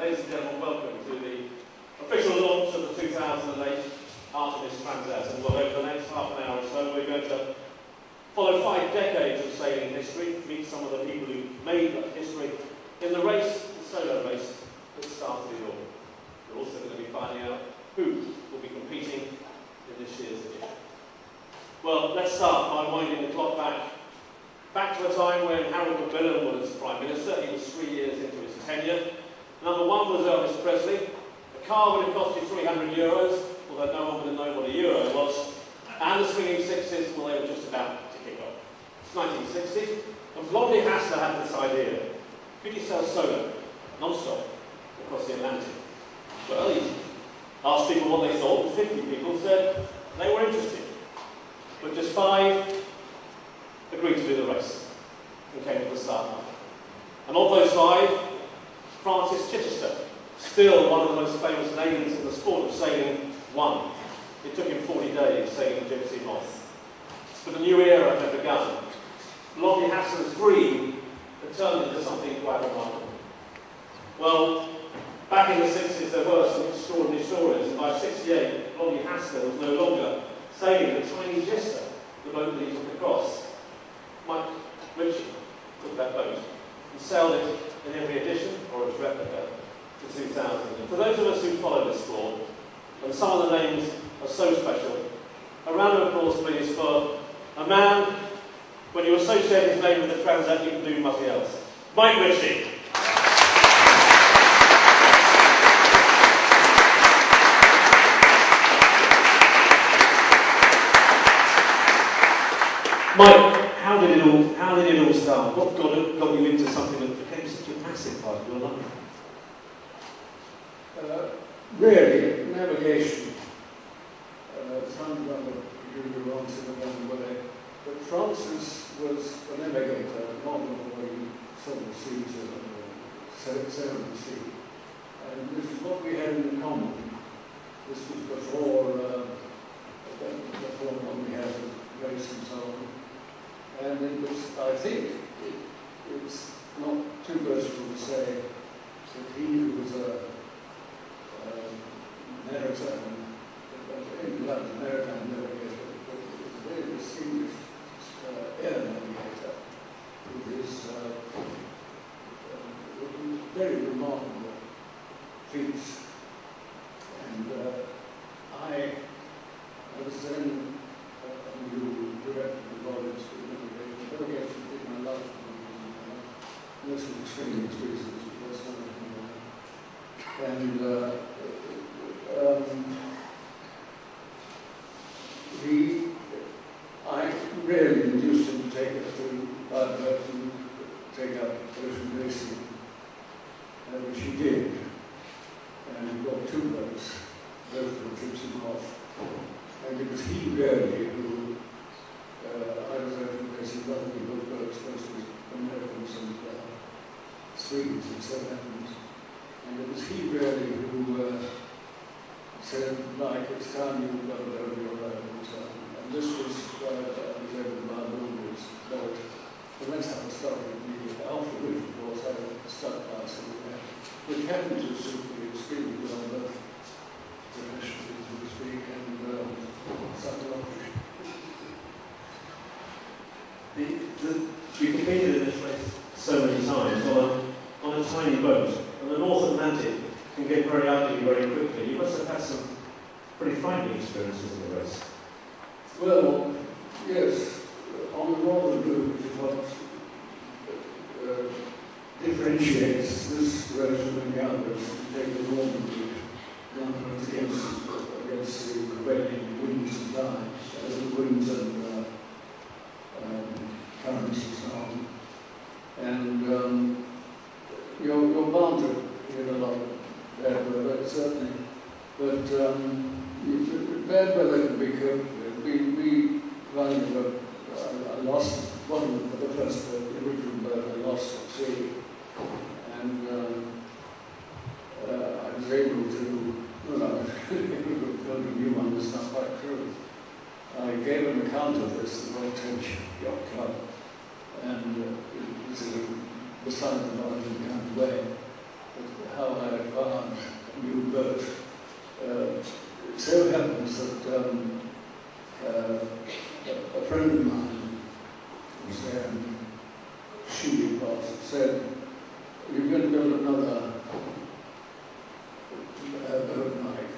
Ladies and gentlemen, welcome to the official launch of the 2008 Artemis Transat. And well, over the next half an hour or so, we're going to follow 5 decades of sailing history, meet some of the people who made that history in the race, the solo race that started it all. We're also going to be finding out who will be competing in this year's edition. Well, let's start by winding the clock back to a time when Harold Macmillan was Prime Minister. He was 3 years into his tenure. Number 1 was Elvis Presley. The car would have cost you €300, although no one would have known what a euro was. And the swinging sixes, well, they were just about to kick off. It's 1960, and Blondie Hassler had this idea. Could you sail solo, non-stop, across the Atlantic? Well, he asked people what they thought, and 50 people said they were interested. But just 5 agreed to do the race and came to the start line. And of those 5, Francis Chichester, still one of the most famous names in the sport of sailing, won. It took him 40 days sailing Gypsy Moth. But a new era had begun. Blondie Hassler's dream had turned into something quite remarkable. Well, back in the 60s there were some extraordinary stories, and by 68, Blondie Hassler was no longer sailing the tiny Jester, the boat that he took across. Mike Ritchie took that boat and sailed it in every edition, or its replica, to 2000. And for those of us who follow this sport, and some of the names are so special, a round of applause please for a man, when you associate his name with the Transat, you can do nothing else. Mike Ritchie. Mike, how did it all start? What got you into something that became such a massive part of your life? Really, navigation. Sounds like you answered in one way. But Francis was a navigator, not one who sailed the seas or sailed the sea. And this is what we had in common. This was before when we had the race and so on. And it was, I think, it's not too boastful to say that he who was a maritime navigator, but a very distinguished air navigator, with his very remarkable feats. And I was then who directed the voyage to navigation in my life. Most of the extreme experiences was and I really induced him to take up ocean racing, which he did. And he got 2 boats, both of the Gypsy Moth. And it was he really who, I was ocean racing rather than both boats, mostly Americans and Swedes and so happened. And it was he really who said, Mike, it's time you got it over your own. And this was over the Barbuda's boat. And that's how it started immediately. After which, of course, I stuck class which happened to suit me extremely well, both professionally, so to speak, and psychologically. We competed in this race so many times on a tiny boat, and the North Atlantic can get very ugly very quickly. You must have had some pretty frightening experiences in the race. Well, yes, on the northern route, which is what differentiates this race from the others, to take the northern route against the prevailing winds and tides, the winds and currents and so on. And you're bound to hit a lot of bad weather, certainly. But bad weather can be coped with. We running I lost one of the first, the original boat I lost at sea. And I was able to, build a new one, that's not quite true. I gave an account of this at the Royal Tench Yacht Club, and this is beside the Northern County Way. how I found a new boat. It so happens that a friend of mine was there, and she said, "You're going to build another boat night."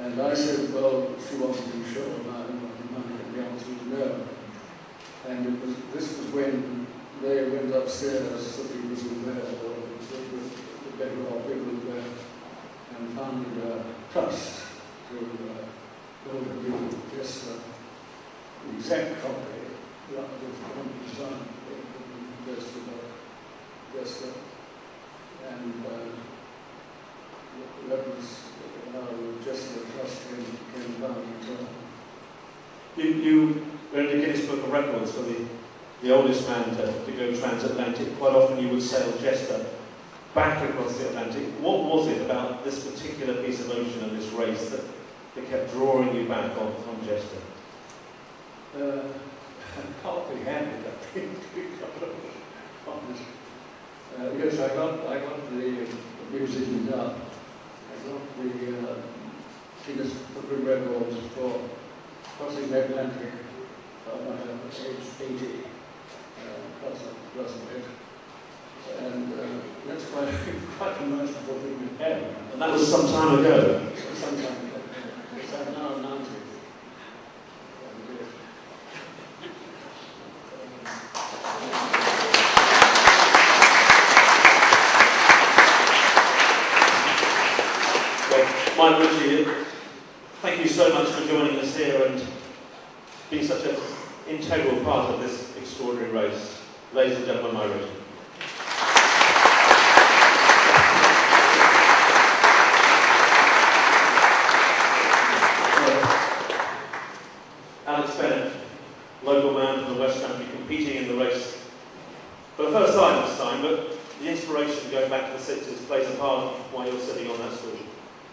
And I said, "Well, she wasn't too sure about the money," and the answer was no. And this was when they went upstairs, the people who were there, the better off people who were there, and founded a trust to build a new Jester, the exact copy of the design Jester, and that was how Jester Trust came about. You were in the Guinness Book of Records for the oldest man to go transatlantic. Quite often you would sail Jester back across the Atlantic. What was it about this particular piece of ocean and this race that kept drawing you back on Jester? Comprehended, I think, yes, I got the museum done. I got the Guinness Book of Records for crossing the Atlantic from age 80, plus a bit. And that's quite a remarkable thing to have. And that was some time ago? Some time ago. It's now 90. Mike Ritchie, thank you so much for joining us here and being such an integral part of this extraordinary race. Ladies and gentlemen, Mike Ritchie. Alex Bennett, local man from the West Country, competing in the race for the first time this time, but the inspiration going back to the 60s plays a part while you're sitting on that stool.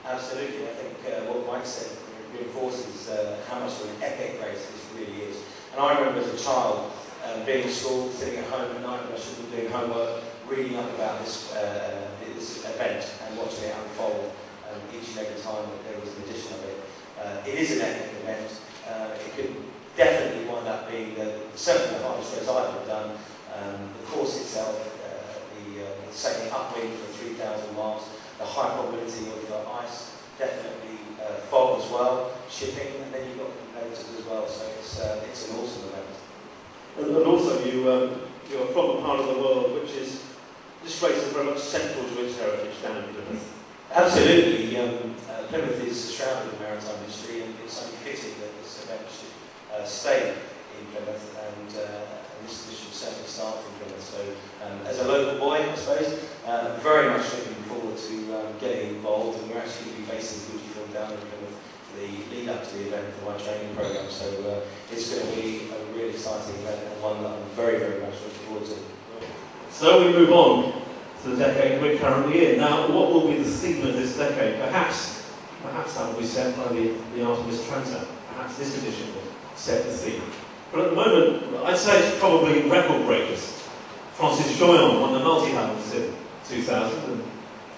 Absolutely, I think what Mike said reinforces how much of an epic race this really is. And I remember as a child being in school, sitting at home at night when I should have been doing homework, reading up about this event and watching it unfold each and every time that there was an edition of it. It is an epic event. It could definitely wind up being certainly the hardest race I've ever done. The course itself, the sailing upwind for 3,000 miles, the high probability of ice, definitely fog as well, shipping, and then you've got competitors as well, so it's an awesome event. And also you're from a part of the world which is, this race is very much central to its heritage down in Plymouth. Absolutely, Plymouth is shrouded in maritime history, and it's only fitting that this event should stay in Plymouth, and this should certainly start from Plymouth. So as a local boy, I suppose, very much looking forward to getting involved, and we're actually going to be based in Fujifilm down in Plymouth for the lead up to the event for my training programme. So it's going to be a really exciting event and one that I'm very, very much looking forward to. So we move on to the decade we're currently in. Now, what will be the theme of this decade? Perhaps that will be set by the Artemis Transat. Perhaps this edition will set the theme. But at the moment, I'd say it's probably record breakers. Francis Choyon won the multi-hulls in 2000 and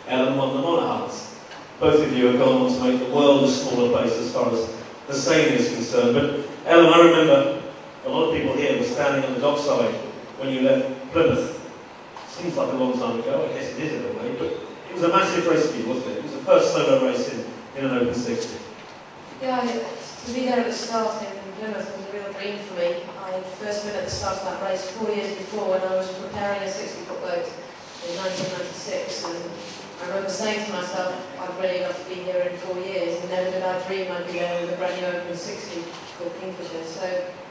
Ellen won the monohulls. Both of you have gone on to make the world a smaller place as far as the sailing is concerned. But Ellen, I remember a lot of people here were standing on the dockside when you left Plymouth. Seems like a long time ago, I guess it is in a way, but it was a massive race for you, wasn't it? It was the first solo race in an open 60. Yeah, to be there at the start in Plymouth was a real dream for me. I first been at the start of that race 4 years before when I was preparing a 60-foot boat in 1996, and I remember saying to myself, I'd really love to be here in 4 years, and never did I dream I'd be there with a brand new open 60 called Kingfisher. So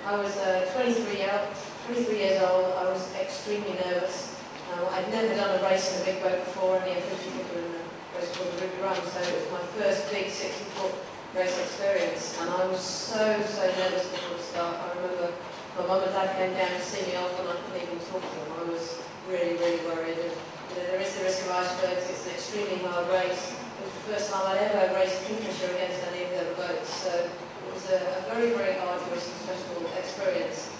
I was 23 years old, I was extremely nervous. I'd never done a race in a big boat before, only a 50-footer in a race called the Ruby Run, so it was my first big 60-foot race experience, and I was so nervous before the start. I remember my mum and dad came down to see me off and I couldn't even talk to them. I was really worried. And, there is the risk of icebergs. It's an extremely hard race. It was the first time I'd ever raced Kingfisher against any of the other boats, so it was a very arduous and stressful experience.